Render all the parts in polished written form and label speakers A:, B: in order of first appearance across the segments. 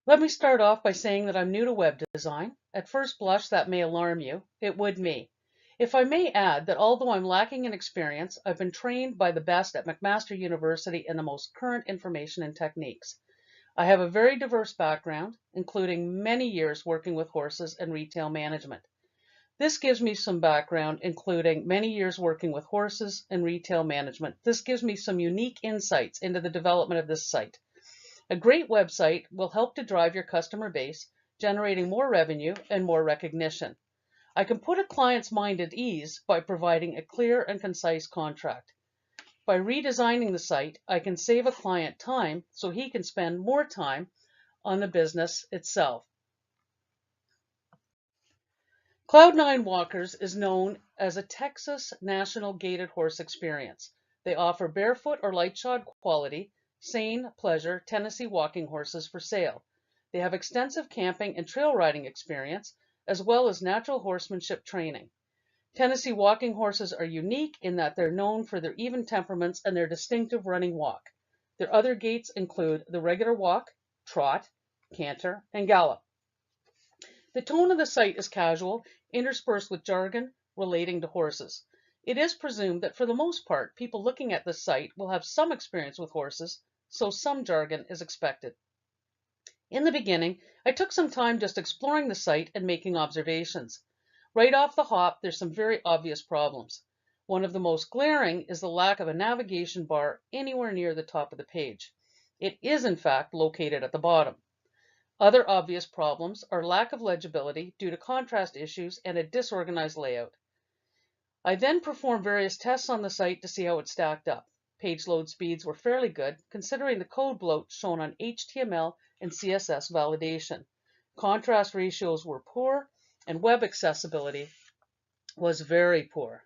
A: Let me start off by saying that I'm new to web design. At first blush, that may alarm you. It would me. If I may add that although I'm lacking in experience, I've been trained by the best at McMaster University in the most current information and techniques. I have a very diverse background, including many years working with horses and retail management. This gives me some background, including many years working with horses and retail management. This gives me some unique insights into the development of this site. A great website will help to drive your customer base, generating more revenue and more recognition. I can put a client's mind at ease by providing a clear and concise contract. By redesigning the site, I can save a client time so he can spend more time on the business itself. Cloud9 Walkers is known as a Texas National Gaited Horse experience. They offer barefoot or light shod quality, sane, pleasure Tennessee walking horses for sale. They have extensive camping and trail riding experience, as well as natural horsemanship training. Tennessee walking horses are unique in that they're known for their even temperaments and their distinctive running walk. Their other gaits include the regular walk, trot, canter, and gallop. The tone of the site is casual, interspersed with jargon relating to horses. It is presumed that for the most part, people looking at this site will have some experience with horses, so some jargon is expected. In the beginning, I took some time just exploring the site and making observations. Right off the hop, there's some very obvious problems. One of the most glaring is the lack of a navigation bar anywhere near the top of the page. It is, in fact, located at the bottom. Other obvious problems are lack of legibility due to contrast issues and a disorganized layout. I then performed various tests on the site to see how it stacked up. Page load speeds were fairly good, considering the code bloat shown on HTML and CSS validation. Contrast ratios were poor, and web accessibility was very poor.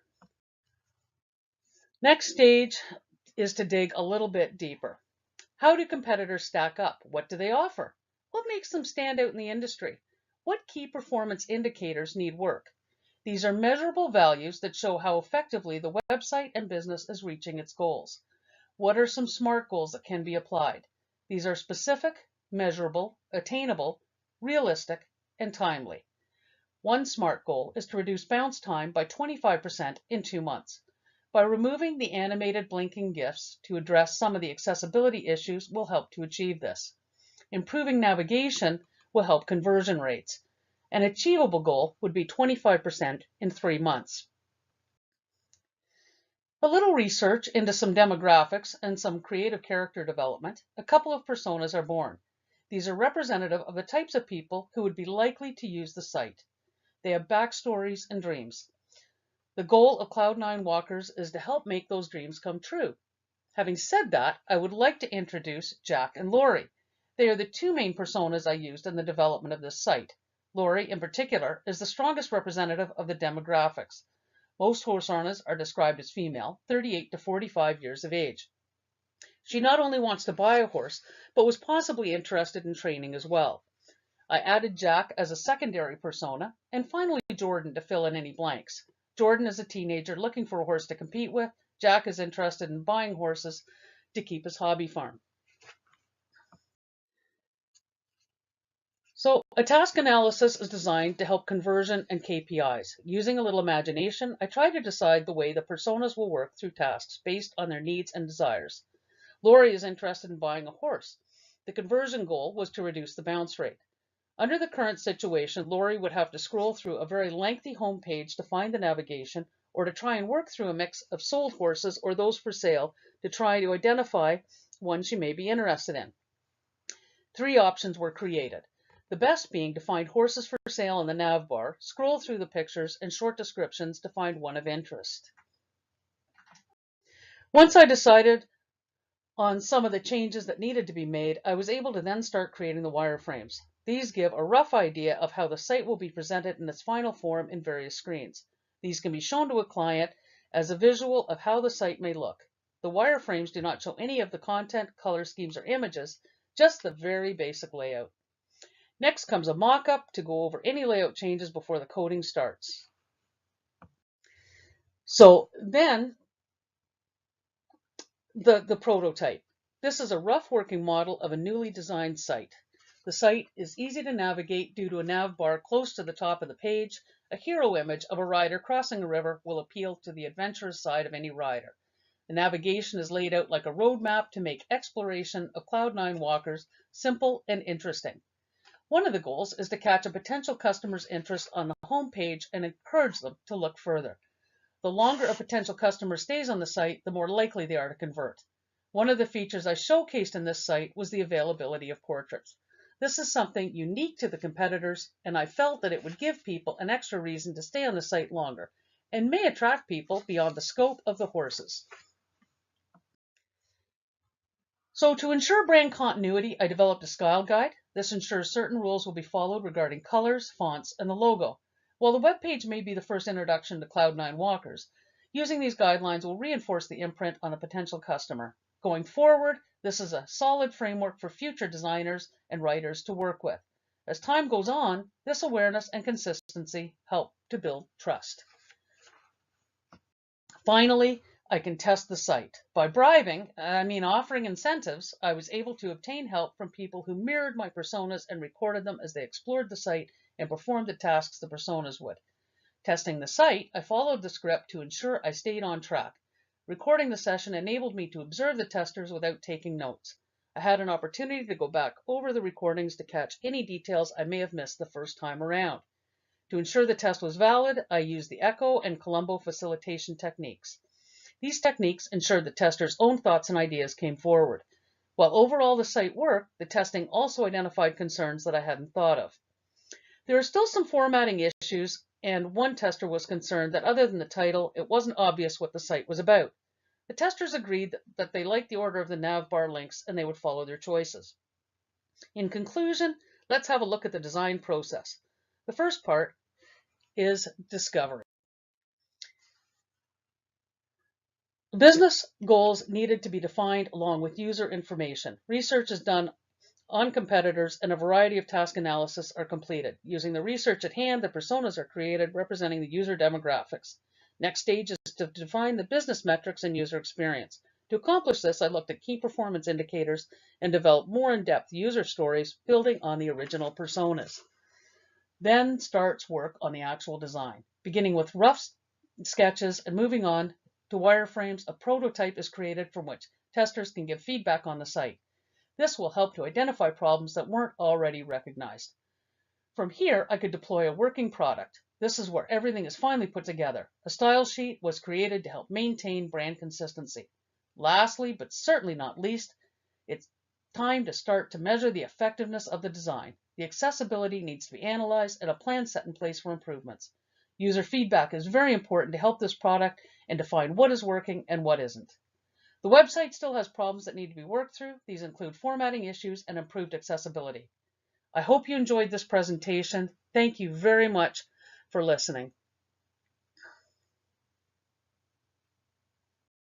A: Next stage is to dig a little bit deeper. How do competitors stack up? What do they offer? What makes them stand out in the industry? What key performance indicators need work? These are measurable values that show how effectively the website and business is reaching its goals. What are some SMART goals that can be applied? These are specific, measurable, attainable, realistic, and timely. One SMART goal is to reduce bounce time by 25% in 2 months. By removing the animated blinking GIFs to address some of the accessibility issues will help to achieve this. Improving navigation will help conversion rates. An achievable goal would be 25% in 3 months. A little research into some demographics and some creative character development, a couple of personas are born. These are representative of the types of people who would be likely to use the site. They have backstories and dreams. The goal of Cloud9 Walkers is to help make those dreams come true. Having said that, I would like to introduce Jack and Lori. They are the two main personas I used in the development of this site. Lori, in particular, is the strongest representative of the demographics. Most horse owners are described as female, 38 to 45 years of age. She not only wants to buy a horse, but was possibly interested in training as well. I added Jack as a secondary persona, and finally Jordan to fill in any blanks. Jordan is a teenager looking for a horse to compete with. Jack is interested in buying horses to keep his hobby farm. So a task analysis is designed to help conversion and KPIs. Using a little imagination, I try to decide the way the personas will work through tasks based on their needs and desires. Lori is interested in buying a horse. The conversion goal was to reduce the bounce rate. Under the current situation, Lori would have to scroll through a very lengthy homepage to find the navigation, or to try and work through a mix of sold horses or those for sale to try to identify one she may be interested in. 3 options were created. The best being to find horses for sale in the nav bar, scroll through the pictures and short descriptions to find one of interest. Once I decided on some of the changes that needed to be made, I was able to then start creating the wireframes. These give a rough idea of how the site will be presented in its final form in various screens. These can be shown to a client as a visual of how the site may look. The wireframes do not show any of the content, color schemes, or images, just the very basic layout. Next comes a mock-up to go over any layout changes before the coding starts. So then the prototype. This is a rough working model of a newly designed site. The site is easy to navigate due to a nav bar close to the top of the page. A hero image of a rider crossing a river will appeal to the adventurous side of any rider. The navigation is laid out like a road map to make exploration of Cloud9 walkers simple and interesting. One of the goals is to catch a potential customer's interest on the home page and encourage them to look further. The longer a potential customer stays on the site, the more likely they are to convert. One of the features I showcased in this site was the availability of portraits. This is something unique to the competitors, and I felt that it would give people an extra reason to stay on the site longer and may attract people beyond the scope of the horses. So to ensure brand continuity, I developed a style guide. This ensures certain rules will be followed regarding colors, fonts, and the logo. While the web page may be the first introduction to Cloud9 walkers, using these guidelines will reinforce the imprint on a potential customer. Going forward, this is a solid framework for future designers and writers to work with. As time goes on, this awareness and consistency help to build trust. Finally, I can test the site. By offering incentives, I was able to obtain help from people who mirrored my personas and recorded them as they explored the site and performed the tasks the personas would. Testing the site, I followed the script to ensure I stayed on track. Recording the session enabled me to observe the testers without taking notes. I had an opportunity to go back over the recordings to catch any details I may have missed the first time around. To ensure the test was valid, I used the Echo and Colombo facilitation techniques. These techniques ensured the tester's own thoughts and ideas came forward. While overall the site worked, the testing also identified concerns that I hadn't thought of. There are still some formatting issues, and one tester was concerned that other than the title, it wasn't obvious what the site was about. The testers agreed that they liked the order of the nav bar links and they would follow their choices. In conclusion, let's have a look at the design process. The first part is discovery. Business goals needed to be defined along with user information. Research is done on competitors and a variety of task analysis are completed. Using the research at hand, the personas are created representing the user demographics. Next stage is to define the business metrics and user experience. To accomplish this, I looked at key performance indicators and developed more in-depth user stories building on the original personas. Then starts work on the actual design. Beginning with rough sketches and moving on to wireframes, a prototype is created from which testers can give feedback on the site. This will help to identify problems that weren't already recognized. From here, I could deploy a working product. This is where everything is finally put together. A style sheet was created to help maintain brand consistency. Lastly, but certainly not least, it's time to start to measure the effectiveness of the design. The accessibility needs to be analyzed and a plan set in place for improvements. User feedback is very important to help this product and define what is working and what isn't. The website still has problems that need to be worked through. These include formatting issues and improved accessibility. I hope you enjoyed this presentation. Thank you very much for listening.